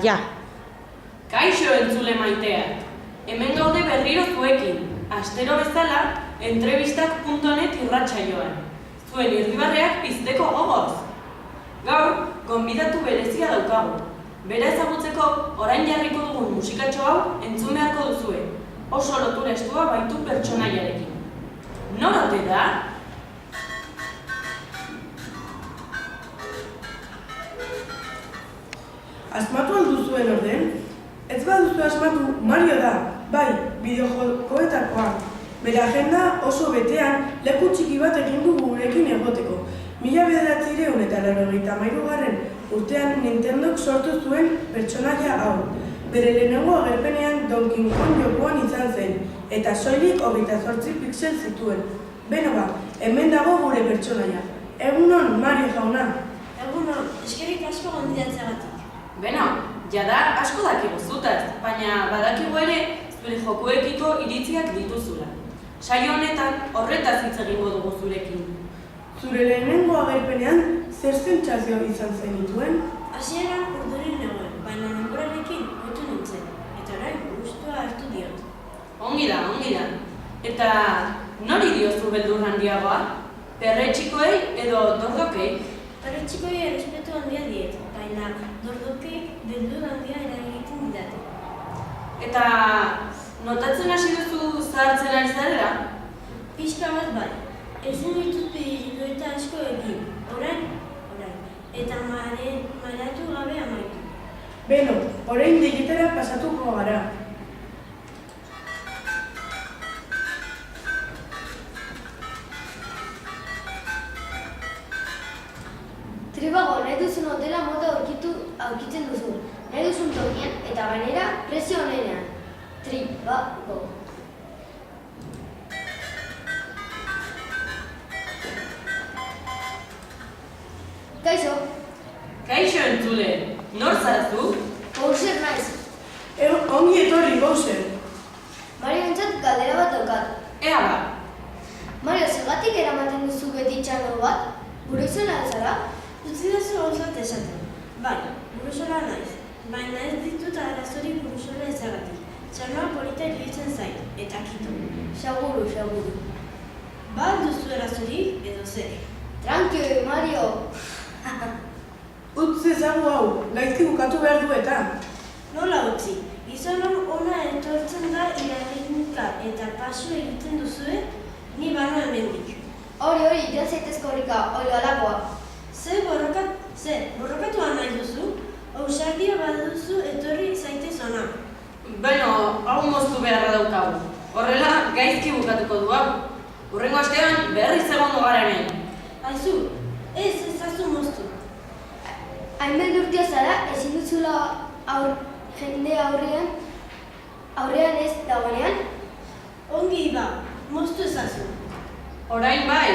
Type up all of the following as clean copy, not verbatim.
ja. Kaixo entzule maiteak, hemen gaude berriro zuekin, astero bezala, entrevistak.net irratsaioan. Zuen irribarreak pizteko gogoz. Gaur, gonbidatu berezia daukagu. Bera ezagutzeko, orain jarriko dugun musikatxo hau entzun beharko duzue. Oso lotura estua baitu pertsonaiarekin. Nor ote da? Asmatu alduzuen orden? Ez baduzu asmatu, Mario da, bai, bideojokoetakoa. Bere agenda oso betean leku txiki bat egin du gurekin egoteko. 1993 urtean Nintendok sortu zuen pertsonaia hau. Bere lehenengo agerpenean Donkey Kong jokoan izan zen, eta soilik 28 pixel zituen. Beno ba, hemen dago gure pertsonaia. Egunon, Mario jauna. Egunon, eskerrik asko gonbidatzeagatik. Beno, jada asko dakigu zutaz, baina badakigu ere zure jokoekiko iritziak dituzula. Saio honetan horretaz hitz egingo dugu zurekin. Zure lehenengo agerpenean zer sentsazio izan zenituen? Hasieran urduri negoen, baina denborarekin hobetu nintzen, eta orain gustua hartu diot. Ongi da. Eta nori diozu beldur handiagoa? Perretxikoei edo dordokei? Perretxikoi errespetu handia diet, baina dordokei beldur handia eragiten didate. Eta notatzen hasi duzu zahartzen ari zarela? Pixka bat bai, ezin ditut pedigrikoeta asko egin, orain, eta mareatu gabe amaitu. Beno, orain digitara pasatuko gara. Tribago, nahi duzun hotela mota aurkitzen duzu. Nahi duzun tokian eta gainera prezio honenean. Tribago. Kaixo. Kaixo entzule, nor zara zu? Bowser naiz. Ongi etorri, Bowser. Mariontzat galdera bat daukat. Ea ba, Mario, zergatik eramaten duzu beti txango bat? Gure izena zara? Utzi duzu gauzat esaten. Bai, burusola naiz, baina ez ditut arazori burusola ezagatik. Txanoa polita iruditzen zait, eta kito. Seguru. Ba duzu arazori edo zer. Tranquilo, Mario. Utz ezagu hau, gaizki bukatu behar du eta. Nola utzi, gizon ona etortzen da iraginka eta paso egiten duzue, ni bana hemendik. Hori, joan zaitezko horika, hori alakoa. Borrokatuan nahi duzu? Ausardia baduzu etorri zaitez ona. beno, hau moztu beharra daukagu. Horrela, gaizki bukatuko du hau. Hurrengo astean berriz egongo gara hemen. Aizu, ez ezazu moztu. Hain beldurtia zara, ezin duzula jende aurrean ez dagoenean? Ongi ba, moztu ezazu. Orain bai,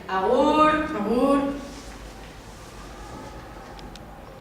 agur! Agur.